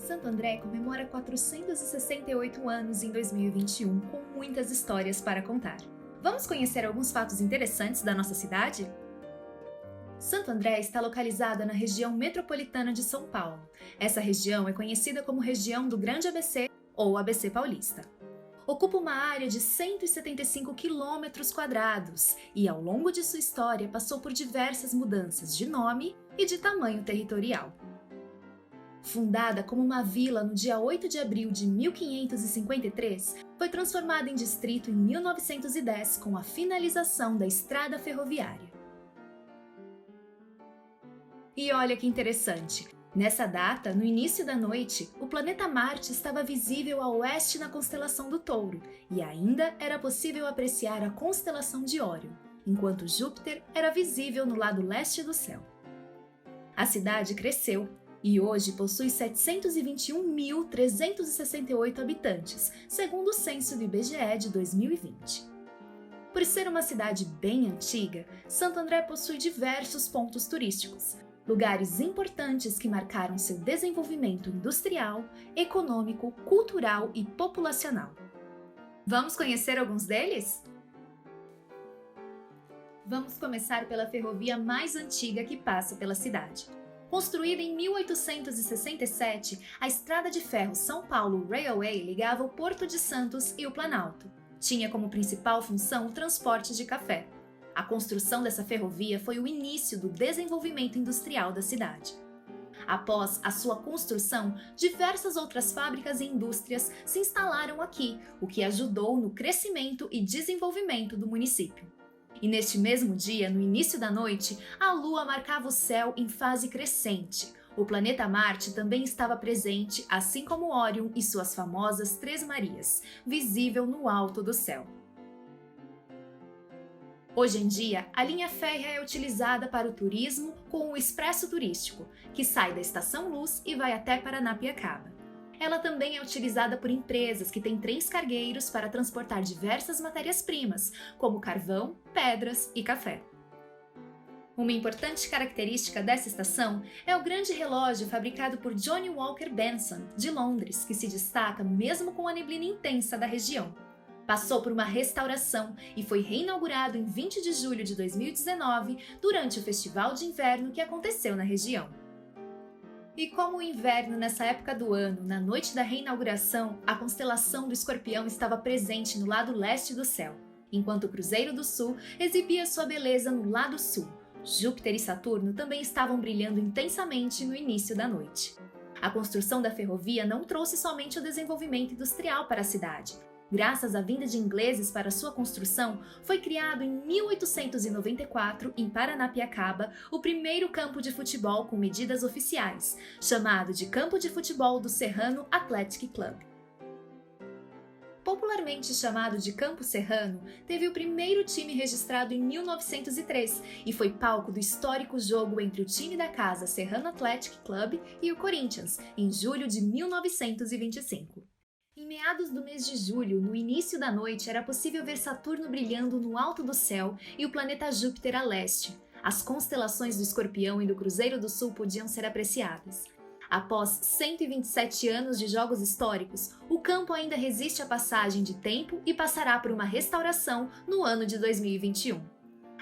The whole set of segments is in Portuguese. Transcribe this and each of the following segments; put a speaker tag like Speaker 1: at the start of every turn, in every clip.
Speaker 1: Santo André comemora 468 anos em 2021, com muitas histórias para contar. Vamos conhecer alguns fatos interessantes da nossa cidade? Santo André está localizada na região metropolitana de São Paulo. Essa região é conhecida como região do Grande ABC ou ABC Paulista. Ocupa uma área de 175 quilômetros quadrados e, ao longo de sua história, passou por diversas mudanças de nome e de tamanho territorial. Fundada como uma vila no dia 8 de abril de 1553, foi transformada em distrito em 1910 com a finalização da estrada ferroviária. E olha que interessante! Nessa data, no início da noite, o planeta Marte estava visível a oeste na constelação do Touro e ainda era possível apreciar a constelação de Órion, enquanto Júpiter era visível no lado leste do céu. A cidade cresceu e hoje possui 721.368 habitantes, segundo o censo do IBGE de 2020. Por ser uma cidade bem antiga, Santo André possui diversos pontos turísticos, lugares importantes que marcaram seu desenvolvimento industrial, econômico, cultural e populacional. Vamos conhecer alguns deles? Vamos começar pela ferrovia mais antiga que passa pela cidade. Construída em 1867, a Estrada de Ferro São Paulo Railway ligava o Porto de Santos e o Planalto. Tinha como principal função o transporte de café. A construção dessa ferrovia foi o início do desenvolvimento industrial da cidade. Após a sua construção, diversas outras fábricas e indústrias se instalaram aqui, o que ajudou no crescimento e desenvolvimento do município. E neste mesmo dia, no início da noite, a Lua marcava o céu em fase crescente. O planeta Marte também estava presente, assim como Órion e suas famosas Três Marias, visível no alto do céu. Hoje em dia, a linha férrea é utilizada para o turismo com o Expresso Turístico, que sai da Estação Luz e vai até Paranapiacaba. Ela também é utilizada por empresas que têm trens cargueiros para transportar diversas matérias-primas, como carvão, pedras e café. Uma importante característica dessa estação é o grande relógio fabricado por Johnny Walker Benson, de Londres, que se destaca mesmo com a neblina intensa da região. Passou por uma restauração e foi reinaugurado em 20 de julho de 2019 durante o Festival de Inverno que aconteceu na região. E como o inverno nessa época do ano, na noite da reinauguração, a constelação do Escorpião estava presente no lado leste do céu, enquanto o Cruzeiro do Sul exibia sua beleza no lado sul. Júpiter e Saturno também estavam brilhando intensamente no início da noite. A construção da ferrovia não trouxe somente o desenvolvimento industrial para a cidade. Graças à vinda de ingleses para sua construção, foi criado em 1894, em Paranapiacaba, o primeiro campo de futebol com medidas oficiais, chamado de Campo de Futebol do Serrano Athletic Club. Popularmente chamado de Campo Serrano, teve o primeiro time registrado em 1903 e foi palco do histórico jogo entre o time da casa Serrano Athletic Club e o Corinthians, em julho de 1925. Em meados do mês de julho, no início da noite, era possível ver Saturno brilhando no alto do céu e o planeta Júpiter a leste. As constelações do Escorpião e do Cruzeiro do Sul podiam ser apreciadas. Após 127 anos de jogos históricos, o campo ainda resiste à passagem de tempo e passará por uma restauração no ano de 2021.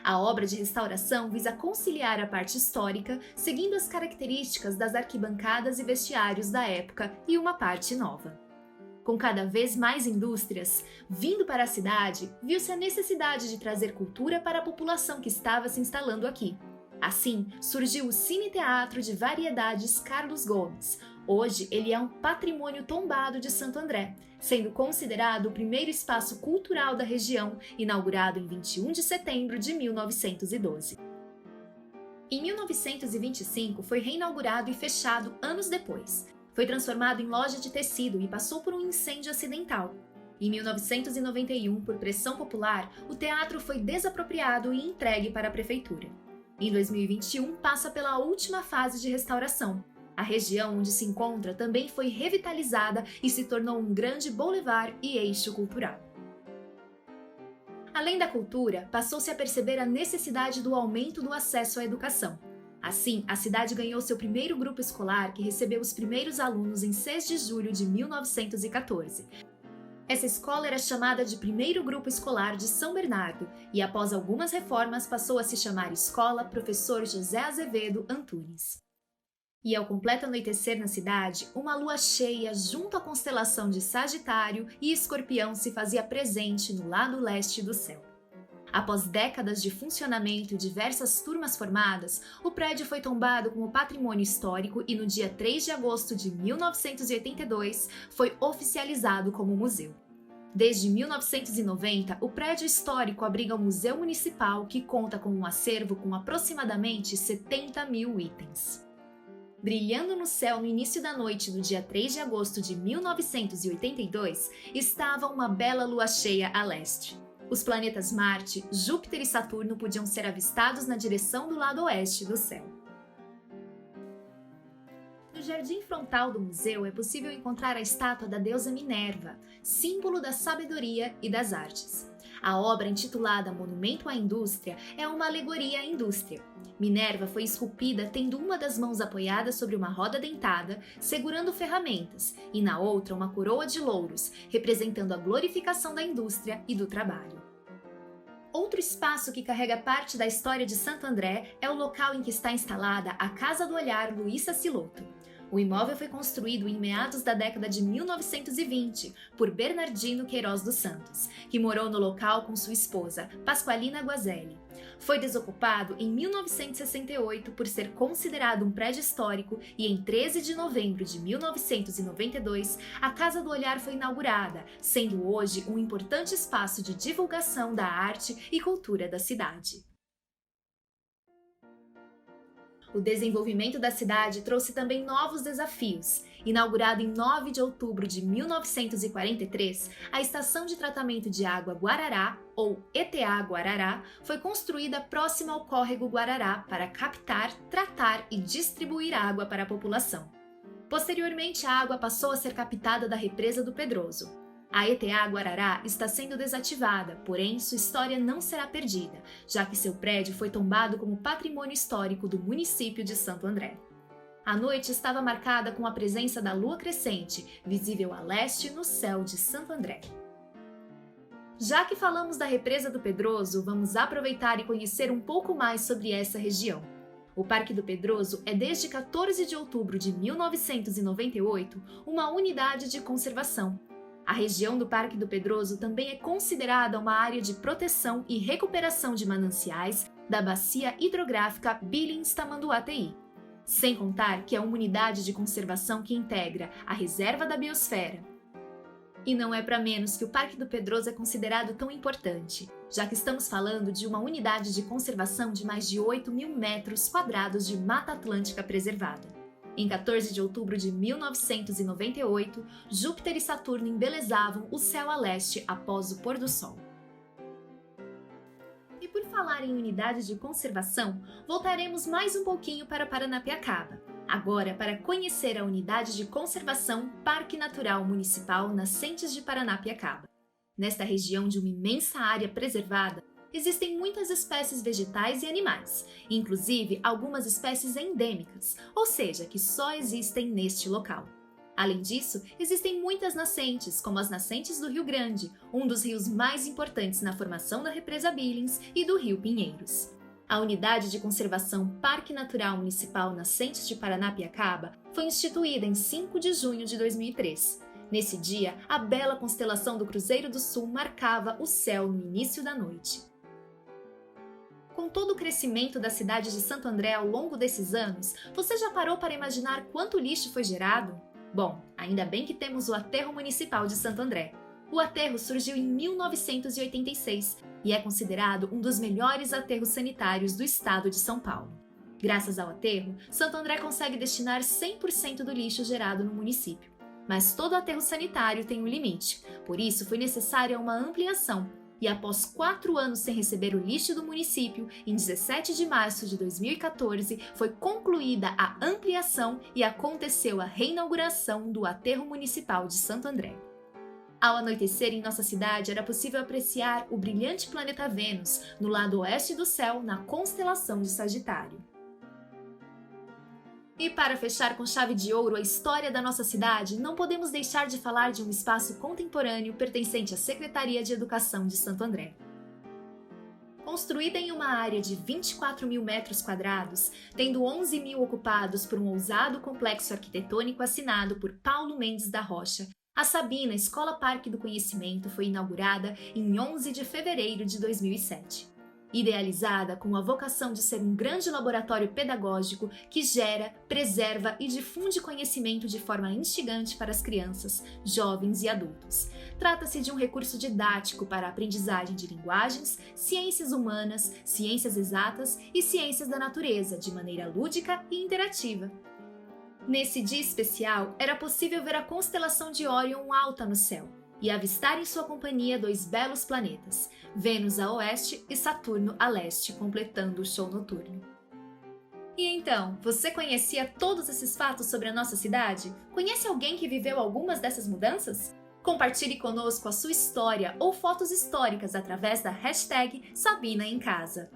Speaker 1: A obra de restauração visa conciliar a parte histórica, seguindo as características das arquibancadas e vestiários da época, e uma parte nova. Com cada vez mais indústrias vindo para a cidade, viu-se a necessidade de trazer cultura para a população que estava se instalando aqui. Assim, surgiu o Cine Teatro de Variedades Carlos Gomes. Hoje, ele é um patrimônio tombado de Santo André, sendo considerado o primeiro espaço cultural da região, inaugurado em 21 de setembro de 1912. Em 1925, foi reinaugurado e fechado anos depois. Foi transformado em loja de tecido e passou por um incêndio acidental. Em 1991, por pressão popular, o teatro foi desapropriado e entregue para a prefeitura. Em 2021, passa pela última fase de restauração. A região onde se encontra também foi revitalizada e se tornou um grande boulevard e eixo cultural. Além da cultura, passou-se a perceber a necessidade do aumento do acesso à educação. Assim, a cidade ganhou seu primeiro grupo escolar, que recebeu os primeiros alunos em 6 de julho de 1914. Essa escola era chamada de Primeiro Grupo Escolar de São Bernardo e, após algumas reformas, passou a se chamar Escola Professor José Azevedo Antunes. E ao completo anoitecer na cidade, uma lua cheia junto à constelação de Sagitário e Escorpião se fazia presente no lado leste do céu. Após décadas de funcionamento e diversas turmas formadas, o prédio foi tombado como patrimônio histórico e no dia 3 de agosto de 1982 foi oficializado como museu. Desde 1990, o prédio histórico abriga o Museu Municipal, que conta com um acervo com aproximadamente 70 mil itens. Brilhando no céu no início da noite do dia 3 de agosto de 1982, estava uma bela lua cheia a leste. Os planetas Marte, Júpiter e Saturno podiam ser avistados na direção do lado oeste do céu. No jardim frontal do museu é possível encontrar a estátua da deusa Minerva, símbolo da sabedoria e das artes. A obra, intitulada Monumento à Indústria, é uma alegoria à indústria. Minerva foi esculpida tendo uma das mãos apoiada sobre uma roda dentada, segurando ferramentas, e na outra uma coroa de louros, representando a glorificação da indústria e do trabalho. Outro espaço que carrega parte da história de Santo André é o local em que está instalada a Casa do Olhar Luís Saciloto. O imóvel foi construído em meados da década de 1920 por Bernardino Queiroz dos Santos, que morou no local com sua esposa, Pasqualina Guazelli. Foi desocupado em 1968 por ser considerado um prédio histórico e em 13 de novembro de 1992 a Casa do Olhar foi inaugurada, sendo hoje um importante espaço de divulgação da arte e cultura da cidade. O desenvolvimento da cidade trouxe também novos desafios. Inaugurada em 9 de outubro de 1943, a Estação de Tratamento de Água Guarará, ou ETA Guarará, foi construída próxima ao córrego Guarará para captar, tratar e distribuir água para a população. Posteriormente, a água passou a ser captada da represa do Pedroso. A ETA Guarará está sendo desativada, porém sua história não será perdida, já que seu prédio foi tombado como patrimônio histórico do município de Santo André. A noite estava marcada com a presença da lua crescente, visível a leste no céu de Santo André. Já que falamos da represa do Pedroso, vamos aproveitar e conhecer um pouco mais sobre essa região. O Parque do Pedroso é desde 14 de outubro de 1998 uma unidade de conservação. A região do Parque do Pedroso também é considerada uma área de proteção e recuperação de mananciais da bacia hidrográfica Billings-Tamanduateí. Sem contar que é uma unidade de conservação que integra a Reserva da Biosfera. E não é para menos que o Parque do Pedroso é considerado tão importante, já que estamos falando de uma unidade de conservação de mais de 8.000 metros quadrados de Mata Atlântica preservada. Em 14 de outubro de 1998, Júpiter e Saturno embelezavam o céu a leste após o pôr do sol. E por falar em unidades de conservação, voltaremos mais um pouquinho para Paranapiacaba. Agora para conhecer a unidade de conservação Parque Natural Municipal Nascentes de Paranapiacaba. Nesta região de uma imensa área preservada, existem muitas espécies vegetais e animais, inclusive algumas espécies endêmicas, ou seja, que só existem neste local. Além disso, existem muitas nascentes, como as nascentes do Rio Grande, um dos rios mais importantes na formação da represa Billings, e do Rio Pinheiros. A Unidade de Conservação Parque Natural Municipal Nascentes de Paranapiacaba foi instituída em 5 de junho de 2003. Nesse dia, a bela constelação do Cruzeiro do Sul marcava o céu no início da noite. Com todo o crescimento da cidade de Santo André ao longo desses anos, você já parou para imaginar quanto lixo foi gerado? Bom, ainda bem que temos o Aterro Municipal de Santo André. O aterro surgiu em 1986 e é considerado um dos melhores aterros sanitários do estado de São Paulo. Graças ao aterro, Santo André consegue destinar 100% do lixo gerado no município. Mas todo aterro sanitário tem um limite, por isso foi necessária uma ampliação. E após 4 anos sem receber o lixo do município, em 17 de março de 2014, foi concluída a ampliação e aconteceu a reinauguração do Aterro Municipal de Santo André. Ao anoitecer em nossa cidade, era possível apreciar o brilhante planeta Vênus, no lado oeste do céu, na constelação de Sagitário. E para fechar com chave de ouro a história da nossa cidade, não podemos deixar de falar de um espaço contemporâneo pertencente à Secretaria de Educação de Santo André. Construída em uma área de 24 mil metros quadrados, tendo 11 mil ocupados por um ousado complexo arquitetônico assinado por Paulo Mendes da Rocha, a Sabina Escola Parque do Conhecimento foi inaugurada em 11 de fevereiro de 2007. Idealizada com a vocação de ser um grande laboratório pedagógico que gera, preserva e difunde conhecimento de forma instigante para as crianças, jovens e adultos. Trata-se de um recurso didático para a aprendizagem de linguagens, ciências humanas, ciências exatas e ciências da natureza, de maneira lúdica e interativa. Nesse dia especial, era possível ver a constelação de Órion alta no céu e avistar em sua companhia dois belos planetas, Vênus a oeste e Saturno a leste, completando o show noturno. E então, você conhecia todos esses fatos sobre a nossa cidade? Conhece alguém que viveu algumas dessas mudanças? Compartilhe conosco a sua história ou fotos históricas através da hashtag Sabina em Casa.